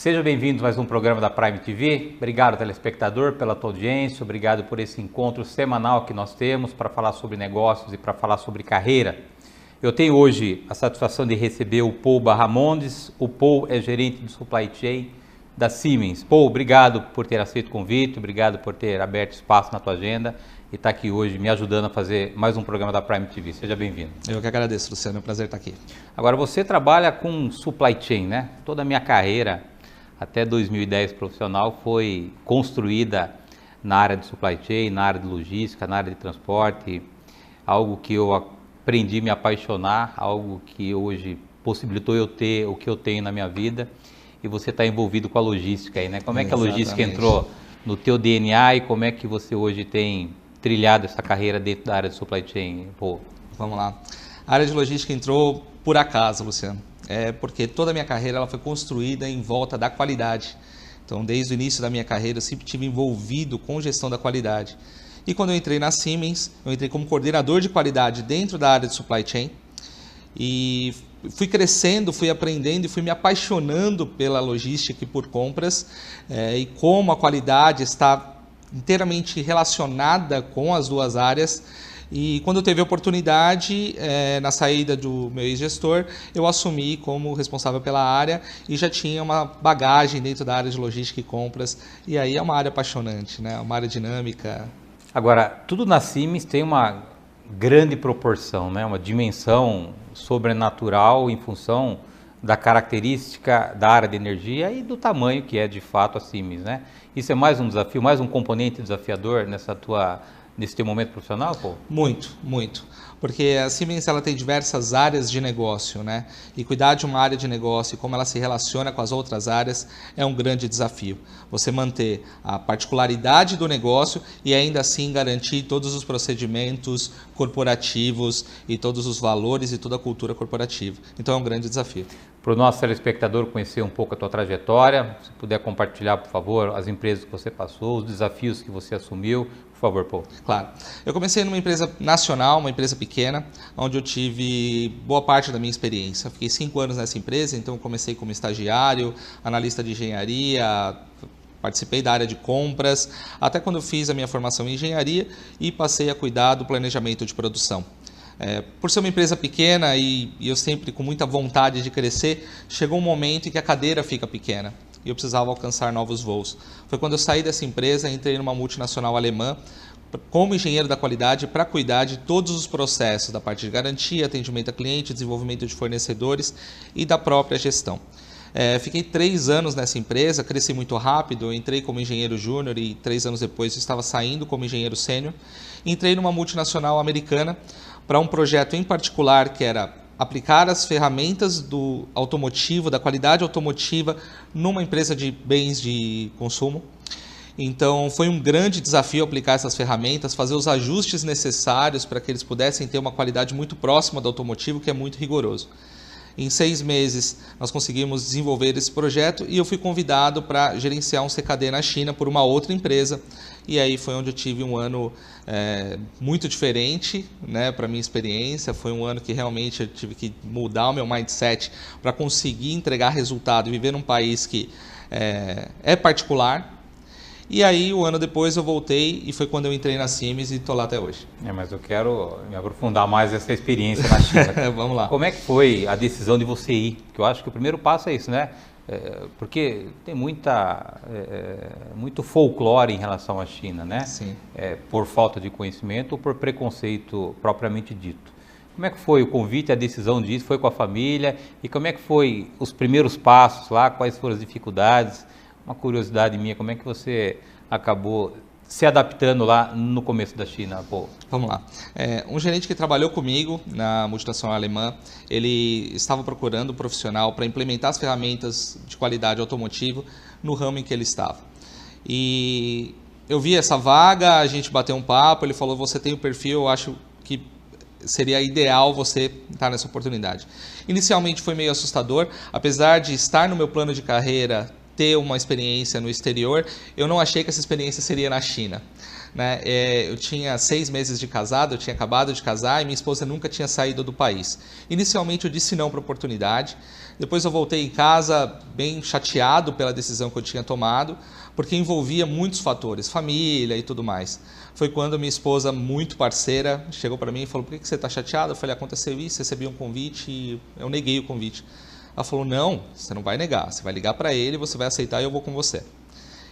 Seja bem-vindo a mais um programa da Prime TV. Obrigado, telespectador, pela tua audiência. Obrigado por esse encontro semanal que nós temos para falar sobre negócios e para falar sobre carreira. Eu tenho hoje a satisfação de receber o Paul Barramondes. O Paul é gerente de Supply Chain da Siemens. Paul, obrigado por ter aceito o convite, obrigado por ter aberto espaço na tua agenda e estar aqui hoje me ajudando a fazer mais um programa da Prime TV. Seja bem-vindo. Eu que agradeço, Luciano. É um prazer estar aqui. Agora, você trabalha com Supply Chain, né? Toda a minha carreira, até 2010 profissional, foi construída na área de Supply Chain, na área de logística, na área de transporte, algo que eu aprendi a me apaixonar, algo que hoje possibilitou eu ter o que eu tenho na minha vida. E você está envolvido com a logística aí, né? Como é que a logística entrou no teu DNA e como é que você hoje tem trilhado essa carreira dentro da área de Supply Chain? Pô. Vamos lá. A área de logística entrou por acaso, Luciano. Porque toda a minha carreira ela foi construída em volta da qualidade. Então, desde o início da minha carreira, eu sempre estive envolvido com gestão da qualidade. E quando eu entrei na Siemens, eu entrei como coordenador de qualidade dentro da área de Supply Chain. E fui crescendo, fui aprendendo e fui me apaixonando pela logística e por compras. E como a qualidade está inteiramente relacionada com as duas áreas. E quando eu teve a oportunidade, na saída do meu ex-gestor, eu assumi como responsável pela área e já tinha uma bagagem dentro da área de logística e compras. E aí é uma área apaixonante, né? Uma área dinâmica. Agora, tudo na Siemens tem uma grande proporção, né? Uma dimensão sobrenatural em função da característica da área de energia e do tamanho que é de fato a Siemens, né? Isso é mais um desafio, mais um componente desafiador nesse teu momento profissional, pô? Muito, muito. Porque a Siemens ela tem diversas áreas de negócio, né? E cuidar de uma área de negócio e como ela se relaciona com as outras áreas é um grande desafio. Você manter a particularidade do negócio e ainda assim garantir todos os procedimentos corporativos e todos os valores e toda a cultura corporativa. Então é um grande desafio. Para o nosso telespectador conhecer um pouco a tua trajetória, se puder compartilhar, por favor, as empresas que você passou, os desafios que você assumiu, por favor, Paul. Claro. Eu comecei numa empresa nacional, uma empresa pequena, onde eu tive boa parte da minha experiência. Fiquei 5 anos nessa empresa, então comecei como estagiário, analista de engenharia, participei da área de compras, até quando eu fiz a minha formação em engenharia e passei a cuidar do planejamento de produção. Por ser uma empresa pequena e eu sempre com muita vontade de crescer, chegou um momento em que a cadeira fica pequena e eu precisava alcançar novos voos. Foi quando eu saí dessa empresa, entrei numa multinacional alemã como engenheiro da qualidade para cuidar de todos os processos da parte de garantia, atendimento a cliente, desenvolvimento de fornecedores e da própria gestão. Fiquei 3 anos nessa empresa, cresci muito rápido, eu entrei como engenheiro júnior e 3 anos depois eu estava saindo como engenheiro sênior. Entrei numa multinacional americana para um projeto em particular que era aplicar as ferramentas do automotivo, da qualidade automotiva, numa empresa de bens de consumo. Então foi um grande desafio aplicar essas ferramentas, fazer os ajustes necessários para que eles pudessem ter uma qualidade muito próxima do automotivo, que é muito rigoroso. Em 6 meses nós conseguimos desenvolver esse projeto e eu fui convidado para gerenciar um CKD na China por uma outra empresa. E aí foi onde eu tive um ano muito diferente, né, para a minha experiência. Foi um ano que realmente eu tive que mudar o meu mindset para conseguir entregar resultado e viver num país que é particular. E aí, um ano depois, eu voltei e foi quando eu entrei na Siemens e estou lá até hoje. Mas eu quero me aprofundar mais nessa experiência na China. Vamos lá. Como é que foi a decisão de você ir? Porque eu acho que o primeiro passo é isso, né? Porque tem muito folclore em relação à China, né? Sim. Por falta de conhecimento ou por preconceito propriamente dito. Como é que foi o convite, a decisão disso? Foi com a família? E como é que foi os primeiros passos lá? Quais foram as dificuldades? Uma curiosidade minha, como é que você acabou se adaptando lá no começo da China, Paul? Vamos lá. Um gerente que trabalhou comigo na multinacional alemã, ele estava procurando um profissional para implementar as ferramentas de qualidade automotiva no ramo em que ele estava. E eu vi essa vaga, a gente bateu um papo, ele falou, você tem o perfil, eu acho que seria ideal você estar nessa oportunidade. Inicialmente foi meio assustador, apesar de estar no meu plano de carreira ter uma experiência no exterior, eu não achei que essa experiência seria na China. né? Eu tinha 6 meses de casado, eu tinha acabado de casar e minha esposa nunca tinha saído do país. Inicialmente eu disse não para a oportunidade, depois eu voltei em casa bem chateado pela decisão que eu tinha tomado, porque envolvia muitos fatores, família e tudo mais. Foi quando minha esposa, muito parceira, chegou para mim e falou: por que você está chateado? Eu falei: aconteceu isso, recebi um convite e eu neguei o convite. Ela falou: não, você não vai negar, você vai ligar para ele, você vai aceitar e eu vou com você.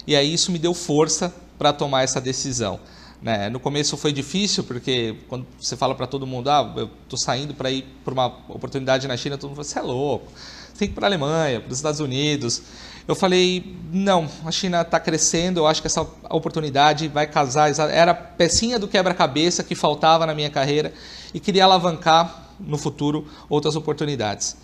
E aí isso me deu força para tomar essa decisão. Né? No começo foi difícil, porque quando você fala para todo mundo: eu estou saindo para ir para uma oportunidade na China, todo mundo fala: você é louco, você tem que ir para a Alemanha, para os Estados Unidos. Eu falei: não, a China está crescendo, eu acho que essa oportunidade vai casar, era a pecinha do quebra-cabeça que faltava na minha carreira e queria alavancar no futuro outras oportunidades.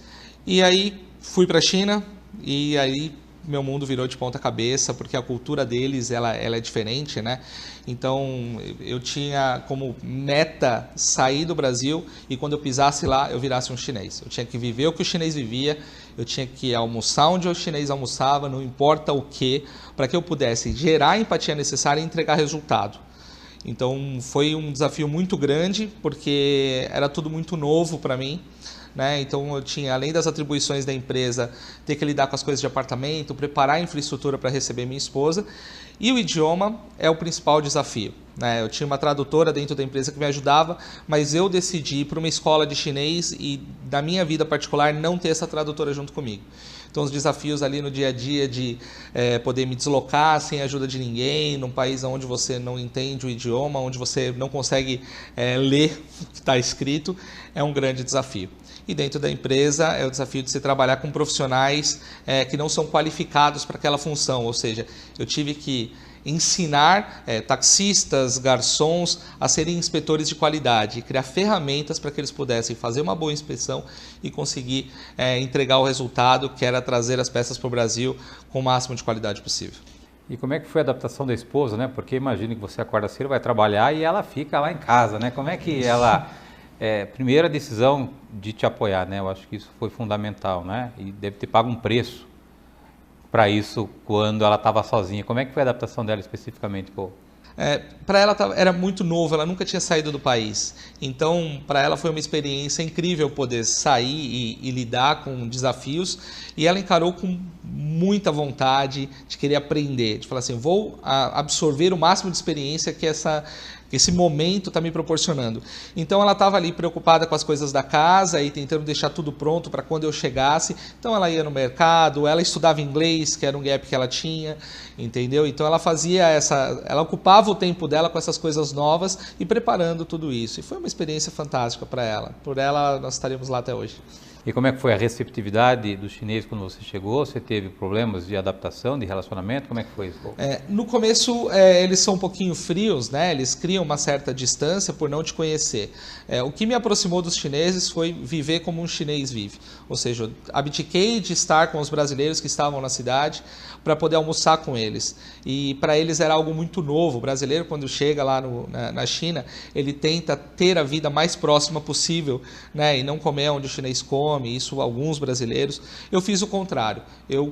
E aí fui para a China e aí meu mundo virou de ponta cabeça, porque a cultura deles ela é diferente, né? Então eu tinha como meta sair do Brasil e quando eu pisasse lá eu virasse um chinês. Eu tinha que viver o que o chinês vivia, eu tinha que almoçar onde o chinês almoçava, não importa o que, para que eu pudesse gerar a empatia necessária e entregar resultado. Então foi um desafio muito grande, porque era tudo muito novo para mim. Né? Então eu tinha, além das atribuições da empresa, ter que lidar com as coisas de apartamento, preparar a infraestrutura para receber minha esposa, e o idioma é o principal desafio. Né? Eu tinha uma tradutora dentro da empresa que me ajudava, mas eu decidi ir para uma escola de chinês e, da minha vida particular, não ter essa tradutora junto comigo. Então os desafios ali no dia a dia de poder me deslocar sem a ajuda de ninguém, num país onde você não entende o idioma, onde você não consegue ler o que está escrito, é um grande desafio. E dentro da empresa é o desafio de se trabalhar com profissionais que não são qualificados para aquela função, ou seja, eu tive que ensinar taxistas, garçons a serem inspetores de qualidade, criar ferramentas para que eles pudessem fazer uma boa inspeção e conseguir entregar o resultado, que era trazer as peças para o Brasil com o máximo de qualidade possível. E como é que foi a adaptação da esposa, né? Porque imagino que você acorda cedo, vai trabalhar e ela fica lá em casa, né? Como é que ela... primeira decisão de te apoiar, né? Eu acho que isso foi fundamental, né? E deve ter pago um preço para isso quando ela estava sozinha. Como é que foi a adaptação dela especificamente, pô? Para ela era muito novo, ela nunca tinha saído do país. Então, para ela foi uma experiência incrível poder sair e lidar com desafios. E ela encarou com muita vontade de querer aprender, de falar assim: vou absorver o máximo de experiência que esse momento está me proporcionando. Então ela estava ali preocupada com as coisas da casa e tentando deixar tudo pronto para quando eu chegasse. Então ela ia no mercado, ela estudava inglês, que era um gap que ela tinha, entendeu? Então ela ela ocupava o tempo dela com essas coisas novas e preparando tudo isso. E foi uma experiência fantástica para ela. Por ela nós estaríamos lá até hoje. E como é que foi a receptividade dos chineses quando você chegou? Você teve problemas de adaptação, de relacionamento? Como é que foi isso? No começo, eles são um pouquinho frios, né? Eles criam uma certa distância por não te conhecer. O que me aproximou dos chineses foi viver como um chinês vive. Ou seja, eu abdiquei de estar com os brasileiros que estavam na cidade para poder almoçar com eles. E para eles era algo muito novo. O brasileiro, quando chega lá na China, ele tenta ter a vida mais próxima possível, né? E não comer onde o chinês come. Isso alguns brasileiros. Eu fiz o contrário.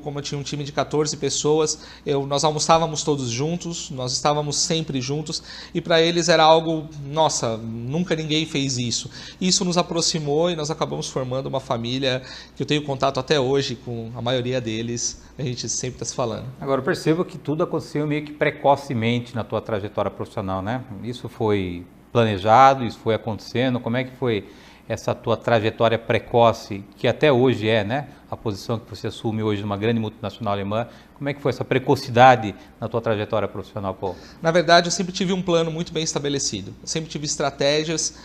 Como eu tinha um time de 14 pessoas, nós almoçávamos todos juntos, nós estávamos sempre juntos, e para eles era algo, nossa, nunca ninguém fez isso. Isso nos aproximou e nós acabamos formando uma família que eu tenho contato até hoje com a maioria deles, a gente sempre está se falando. Agora eu percebo que tudo aconteceu meio que precocemente na tua trajetória profissional, né? Isso foi planejado, isso foi acontecendo, como é que foi essa tua trajetória precoce, que até hoje né? A posição que você assume hoje numa grande multinacional alemã, como é que foi essa precocidade na tua trajetória profissional, Paulo? Na verdade, eu sempre tive um plano muito bem estabelecido. Eu sempre tive estratégias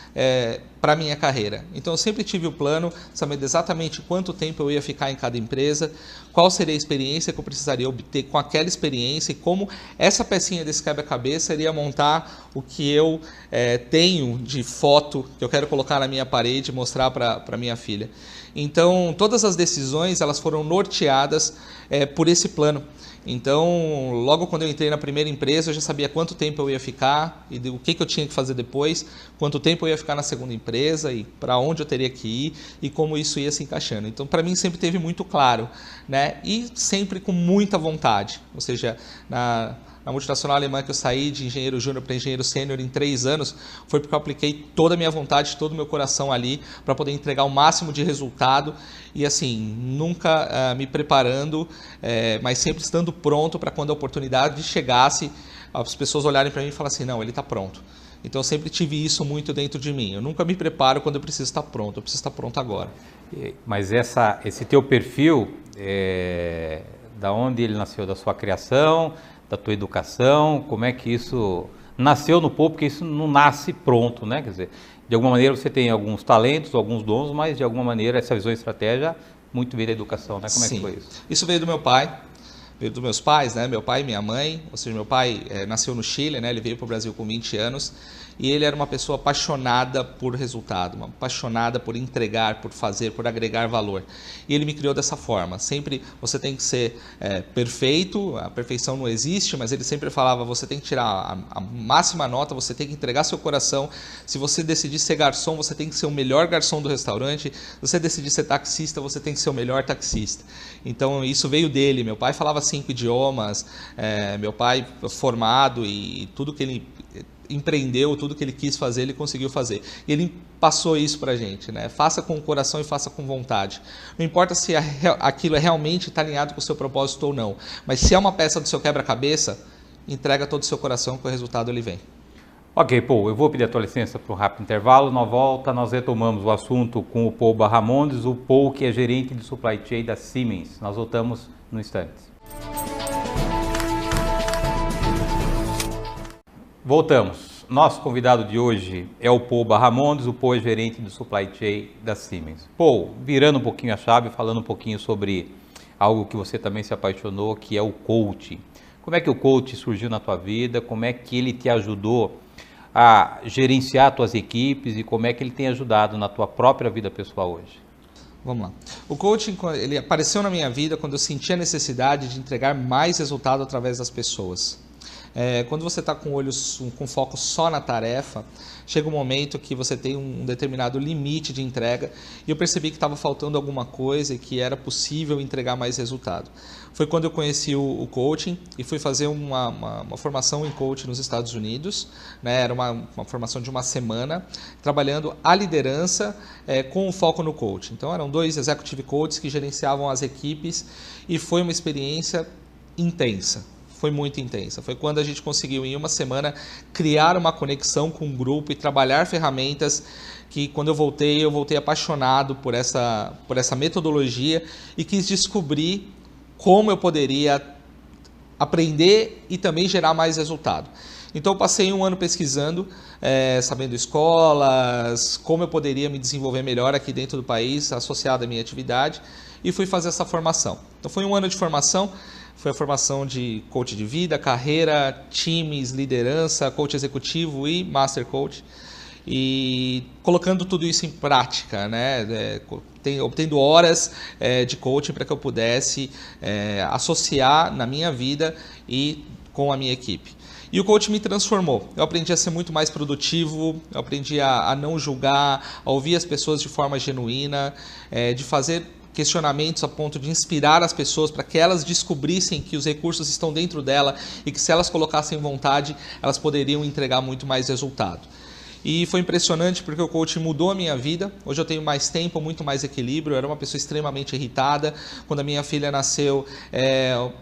para a minha carreira. Então, eu sempre tive o plano, sabendo exatamente quanto tempo eu ia ficar em cada empresa, qual seria a experiência que eu precisaria obter com aquela experiência e como essa pecinha desse quebra-cabeça iria montar o que eu tenho de foto que eu quero colocar na minha parede e mostrar para minha filha. Então, todas as decisões elas foram norteadas por esse plano. Então, logo quando eu entrei na primeira empresa, eu já sabia quanto tempo eu ia ficar e o que eu tinha que fazer depois, quanto tempo eu ia ficar na segunda empresa e para onde eu teria que ir e como isso ia se encaixando. Então, para mim sempre teve muito claro, né? E sempre com muita vontade. Ou seja, na multinacional alemã que eu saí de engenheiro júnior para engenheiro sênior em 3 anos, foi porque eu apliquei toda a minha vontade, todo o meu coração ali para poder entregar o máximo de resultado e assim, nunca me preparando, mas sempre estando pronto para quando a oportunidade chegasse, as pessoas olharem para mim e falar assim, não, ele está pronto. Então eu sempre tive isso muito dentro de mim. Eu nunca me preparo quando eu preciso estar pronto, eu preciso estar pronto agora. Mas esse teu perfil, da onde ele nasceu? Da sua criação, da tua educação? Como é que isso nasceu no Paul? Porque isso não nasce pronto, né? Quer dizer, de alguma maneira você tem alguns talentos, alguns dons, mas de alguma maneira essa visão e estratégia muito veio da educação, né? Como é que foi isso? Isso veio do meu pai. Veio dos meus pais, né? Meu pai e minha mãe, ou seja, meu pai nasceu no Chile, né? Ele veio para o Brasil com 20 anos e ele era uma pessoa apaixonada por resultado, uma apaixonada por entregar, por fazer, por agregar valor. E ele me criou dessa forma. Sempre você tem que ser perfeito, a perfeição não existe, mas ele sempre falava, você tem que tirar a máxima nota, você tem que entregar seu coração. Se você decidir ser garçom, você tem que ser o melhor garçom do restaurante. Se você decidir ser taxista, você tem que ser o melhor taxista. Então isso veio dele. Meu pai falava 5 idiomas, meu pai formado e tudo que ele empreendeu, tudo que ele quis fazer, ele conseguiu fazer. E ele passou isso pra gente, né? Faça com o coração e faça com vontade. Não importa se aquilo realmente está alinhado com o seu propósito ou não, mas se é uma peça do seu quebra-cabeça, entrega todo o seu coração que o resultado ele vem. Ok, Paul, eu vou pedir a tua licença para um rápido intervalo. Na volta, nós retomamos o assunto com o Paul Barramondes, o Paul que é gerente de supply chain da Siemens. Nós voltamos no instante. Voltamos. Nosso convidado de hoje é o Paul Barramondes, o Paul é gerente de supply chain da Siemens. Paul, virando um pouquinho a chave, falando um pouquinho sobre algo que você também se apaixonou, que é o coaching. Como é que o coaching surgiu na tua vida? Como é que ele te ajudou a gerenciar tuas equipes e como é que ele tem ajudado na tua própria vida pessoal hoje? Vamos lá. O coaching ele apareceu na minha vida quando eu senti a necessidade de entregar mais resultado através das pessoas. Quando você está com foco só na tarefa, chega um momento que você tem um determinado limite de entrega e eu percebi que estava faltando alguma coisa e que era possível entregar mais resultado. Foi quando eu conheci o coaching e fui fazer uma formação em coaching nos Estados Unidos, né? Era uma formação de uma semana, trabalhando a liderança com o foco no coaching. Então eram 2 executive coaches que gerenciavam as equipes e foi uma experiência intensa. Foi muito intensa. Foi quando a gente conseguiu, em uma semana, criar uma conexão com um grupo e trabalhar ferramentas que, quando eu voltei apaixonado por essa metodologia e quis descobrir como eu poderia aprender e também gerar mais resultado. Então, eu passei 1 ano pesquisando, sabendo escolas, como eu poderia me desenvolver melhor aqui dentro do país, associado à minha atividade, e fui fazer essa formação. Então, foi 1 ano de formação. Foi a formação de coach de vida, carreira, times, liderança, coach executivo e master coach. E colocando tudo isso em prática, né? Obtendo horas de coaching para que eu pudesse associar na minha vida e com a minha equipe. E o coaching me transformou. Eu aprendi a ser muito mais produtivo, eu aprendi a não julgar, a ouvir as pessoas de forma genuína, de fazer questionamentos a ponto de inspirar as pessoas para que elas descobrissem que os recursos estão dentro dela e que se elas colocassem vontade, elas poderiam entregar muito mais resultado. E foi impressionante porque o coaching mudou a minha vida. Hoje eu tenho mais tempo, muito mais equilíbrio. Eu era uma pessoa extremamente irritada. Quando a minha filha nasceu, eu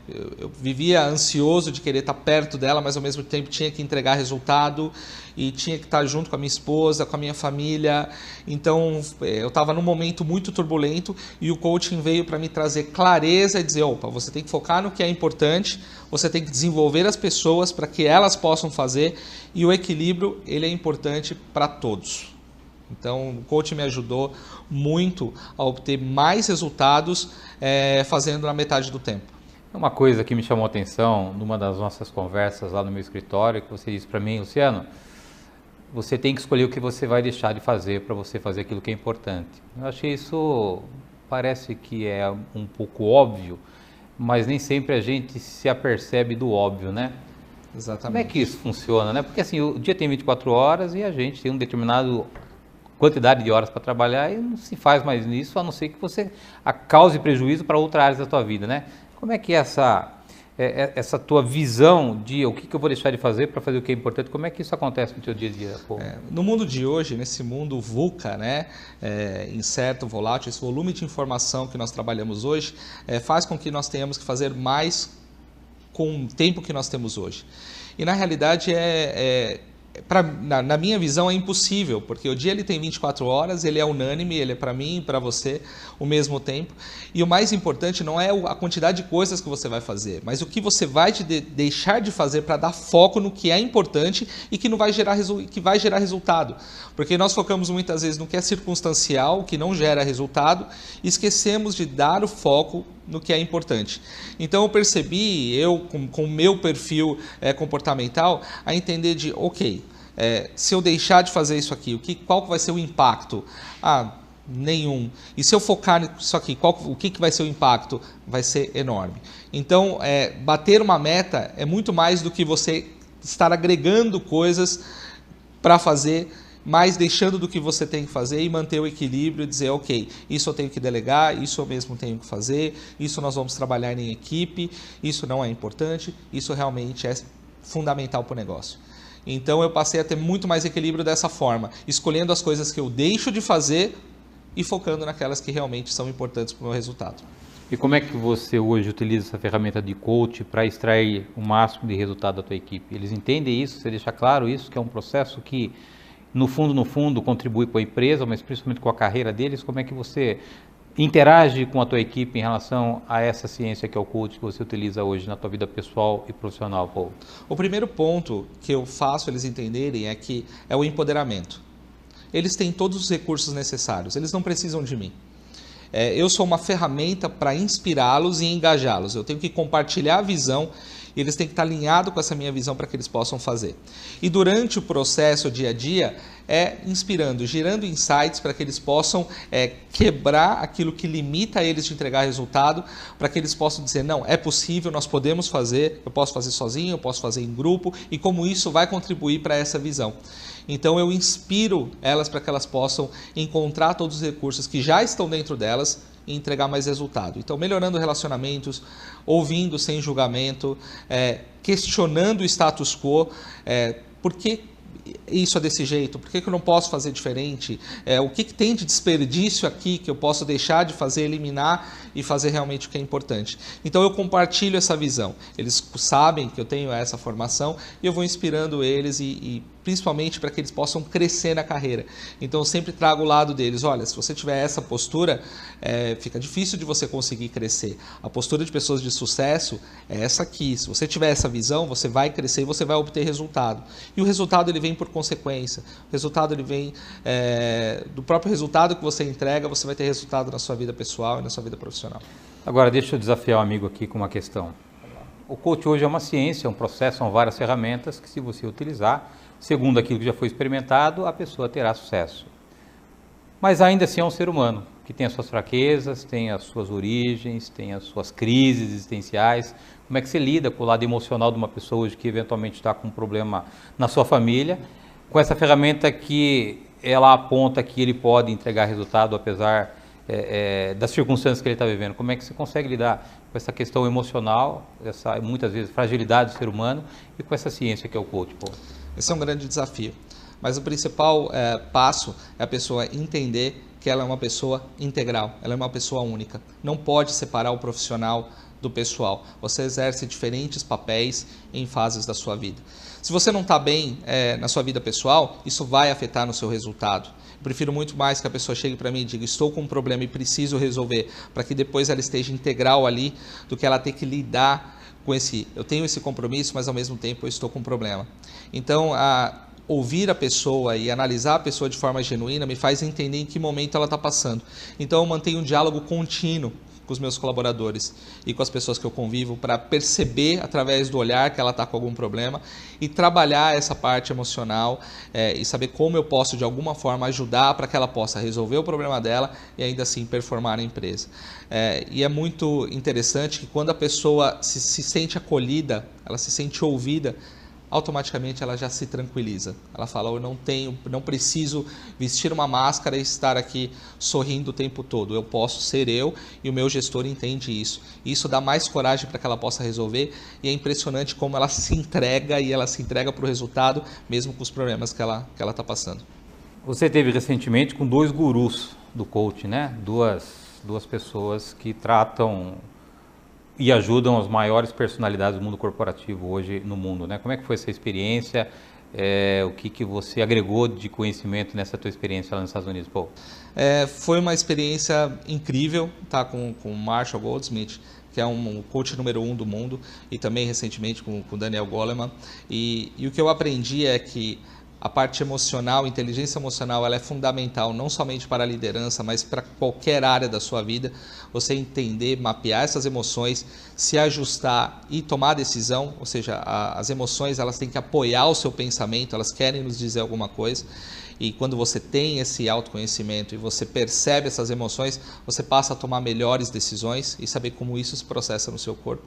vivia ansioso de querer estar perto dela, mas ao mesmo tempo tinha que entregar resultado e tinha que estar junto com a minha esposa, com a minha família. Então eu estava num momento muito turbulento e o coaching veio para me trazer clareza e dizer, opa, você tem que focar no que é importante, você tem que desenvolver as pessoas para que elas possam fazer e o equilíbrio ele é importante para todos. Então o coaching me ajudou muito a obter mais resultados fazendo na metade do tempo. Uma coisa que me chamou a atenção numa das nossas conversas lá no meu escritório, que você disse para mim, Luciano, você tem que escolher o que você vai deixar de fazer para você fazer aquilo que é importante. Eu achei isso, parece que é um pouco óbvio, mas nem sempre a gente se apercebe do óbvio, né? Exatamente. Como é que isso funciona, né? Porque assim, o dia tem 24 horas e a gente tem uma determinada quantidade de horas para trabalhar e não se faz mais nisso, a não ser que você cause prejuízo para outras áreas da tua vida, né? Como é que é essa tua visão de o que eu vou deixar de fazer para fazer o que é importante, como é que isso acontece no teu dia a dia? No mundo de hoje, nesse mundo VUCA, né, incerto, volátil, esse volume de informação que nós trabalhamos hoje faz com que nós tenhamos que fazer mais com o tempo que nós temos hoje. E na realidade na minha visão é impossível, porque o dia ele tem 24 horas, ele é unânime, ele é para mim e para você o mesmo tempo. E o mais importante não é a quantidade de coisas que você vai fazer, mas o que você vai deixar de fazer para dar foco no que é importante e que vai gerar resultado. Porque nós focamos muitas vezes no que é circunstancial, que não gera resultado, e esquecemos de dar o foco no que é importante. Então eu percebi, com o meu perfil comportamental, a entender de, ok, se eu deixar de fazer isso aqui, qual vai ser o impacto? Nenhum. E se eu focar nisso aqui, o que vai ser o impacto? Vai ser enorme. Então, bater uma meta é muito mais do que você estar agregando coisas para fazer, mas deixando do que você tem que fazer e manter o equilíbrio e dizer, ok, isso eu tenho que delegar, isso eu mesmo tenho que fazer, isso nós vamos trabalhar em equipe, isso não é importante, isso realmente é fundamental para o negócio. Então eu passei a ter muito mais equilíbrio dessa forma, escolhendo as coisas que eu deixo de fazer e focando naquelas que realmente são importantes para o meu resultado. E como é que você hoje utiliza essa ferramenta de coach para extrair o máximo de resultado da tua equipe? Eles entendem isso? Você deixa claro isso, que é um processo que no fundo, contribui com a empresa, mas principalmente com a carreira deles. Como é que você interage com a tua equipe em relação a essa ciência que é o coach que você utiliza hoje na tua vida pessoal e profissional, Paul? O primeiro ponto que eu faço eles entenderem é o empoderamento. Eles têm todos os recursos necessários, eles não precisam de mim. Eu sou uma ferramenta para inspirá-los e engajá-los. Eu tenho que compartilhar a visão e eles têm que estar alinhados com essa minha visão para que eles possam fazer. E durante o processo, o dia a dia, inspirando, gerando insights para que eles possam quebrar aquilo que limita eles de entregar resultado, para que eles possam dizer, não, é possível, nós podemos fazer, eu posso fazer sozinho, eu posso fazer em grupo, e como isso vai contribuir para essa visão. Então eu inspiro elas para que elas possam encontrar todos os recursos que já estão dentro delas e entregar mais resultado. Então melhorando relacionamentos, ouvindo sem julgamento, questionando o status quo, por que isso é desse jeito? Por que eu não posso fazer diferente? O que tem de desperdício aqui que eu posso deixar de fazer, eliminar e fazer realmente o que é importante? Então eu compartilho essa visão. Eles sabem que eu tenho essa formação e eu vou inspirando eles e principalmente para que eles possam crescer na carreira. Então eu sempre trago o lado deles, olha, se você tiver essa postura, fica difícil de você conseguir crescer. A postura de pessoas de sucesso é essa aqui. Se você tiver essa visão, você vai crescer e você vai obter resultado. E o resultado ele vem por consequência. O resultado ele vem do próprio resultado que você entrega, você vai ter resultado na sua vida pessoal e na sua vida profissional. Agora deixa eu desafiar o amigo aqui com uma questão. O coach hoje é uma ciência, é um processo, são várias ferramentas que se você utilizar, segundo aquilo que já foi experimentado, a pessoa terá sucesso. Mas ainda assim é um ser humano, que tem as suas fraquezas, tem as suas origens, tem as suas crises existenciais. Como é que você lida com o lado emocional de uma pessoa hoje que eventualmente está com um problema na sua família, com essa ferramenta que ela aponta que ele pode entregar resultado apesar das circunstâncias que ele está vivendo? Como é que você consegue lidar com essa questão emocional, essa muitas vezes fragilidade do ser humano e com essa ciência que é o coach, Paul? Esse é um grande desafio, mas o principal passo é a pessoa entender que ela é uma pessoa integral, ela é uma pessoa única. Não pode separar o profissional do pessoal. Você exerce diferentes papéis em fases da sua vida. Se você não está bem na sua vida pessoal, isso vai afetar no seu resultado. Eu prefiro muito mais que a pessoa chegue para mim e diga, estou com um problema e preciso resolver, para que depois ela esteja integral ali, do que ela ter que lidar com eu tenho esse compromisso, mas ao mesmo tempo eu estou com um problema. Então, ouvir a pessoa e analisar a pessoa de forma genuína me faz entender em que momento ela está passando. Então eu mantenho um diálogo contínuo com os meus colaboradores e com as pessoas que eu convivo para perceber através do olhar que ela está com algum problema e trabalhar essa parte emocional e saber como eu posso de alguma forma ajudar para que ela possa resolver o problema dela e ainda assim performar na empresa. E é muito interessante que quando a pessoa se sente acolhida, ela se sente ouvida, automaticamente ela já se tranquiliza. Ela fala, eu não preciso vestir uma máscara e estar aqui sorrindo o tempo todo. Eu posso ser eu e o meu gestor entende isso. Isso dá mais coragem para que ela possa resolver e é impressionante como ela se entrega e ela se entrega para o resultado, mesmo com os problemas que ela está passando. Você teve recentemente com 2 gurus do coaching, né? Duas pessoas que tratam e ajudam as maiores personalidades do mundo corporativo hoje no mundo, né? Como é que foi essa experiência? O que você agregou de conhecimento nessa tua experiência lá nos Estados Unidos, Paul? Foi uma experiência incrível, tá? Com o Marshall Goldsmith, que é um coach número 1 do mundo, e também recentemente com o Daniel Goleman. E o que eu aprendi é que a parte emocional, inteligência emocional, ela é fundamental não somente para a liderança, mas para qualquer área da sua vida. Você entender, mapear essas emoções, se ajustar e tomar decisão, ou seja, as emoções elas têm que apoiar o seu pensamento, elas querem nos dizer alguma coisa. E quando você tem esse autoconhecimento e você percebe essas emoções, você passa a tomar melhores decisões e saber como isso se processa no seu corpo.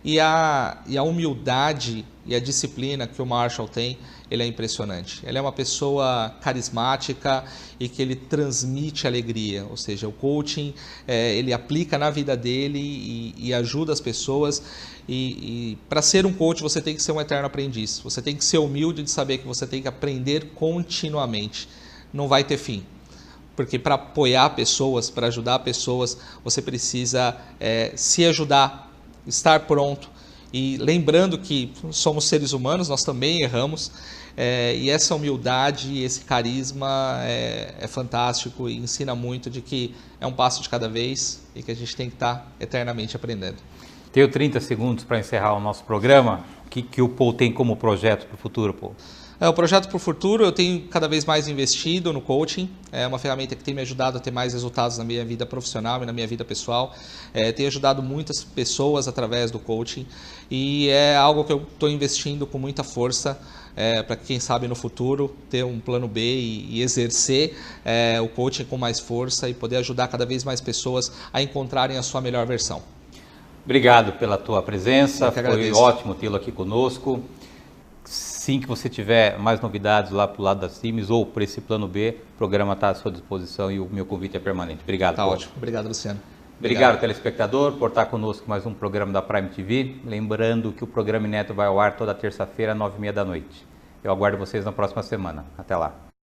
E a humildade e a disciplina que o Marshall tem, ele é impressionante. Ele é uma pessoa carismática e que ele transmite alegria, ou seja, o coaching ele aplica na vida dele e ajuda as pessoas. E para ser um coach você tem que ser um eterno aprendiz, você tem que ser humilde de saber que você tem que aprender continuamente, não vai ter fim. Porque para apoiar pessoas, para ajudar pessoas, você precisa se ajudar, estar pronto e lembrando que somos seres humanos, nós também erramos e essa humildade, esse carisma é fantástico e ensina muito de que é um passo de cada vez e que a gente tem que estar eternamente aprendendo. Tenho 30 segundos para encerrar o nosso programa. O que o Paul tem como projeto para o futuro, Paul? O projeto para o futuro, eu tenho cada vez mais investido no coaching, é uma ferramenta que tem me ajudado a ter mais resultados na minha vida profissional e na minha vida pessoal, tem ajudado muitas pessoas através do coaching e é algo que eu estou investindo com muita força para quem sabe no futuro ter um plano B e exercer o coaching com mais força e poder ajudar cada vez mais pessoas a encontrarem a sua melhor versão. Obrigado pela tua presença, foi ótimo tê-lo aqui conosco. Assim que você tiver mais novidades lá para o lado da Siemens ou por esse plano B, o programa está à sua disposição e o meu convite é permanente. Obrigado. Tá ótimo. Obrigado, Luciano. Obrigado, telespectador, por estar conosco mais um programa da Prime TV. Lembrando que o programa Inédito vai ao ar toda terça-feira, às 9h30 da noite. Eu aguardo vocês na próxima semana. Até lá.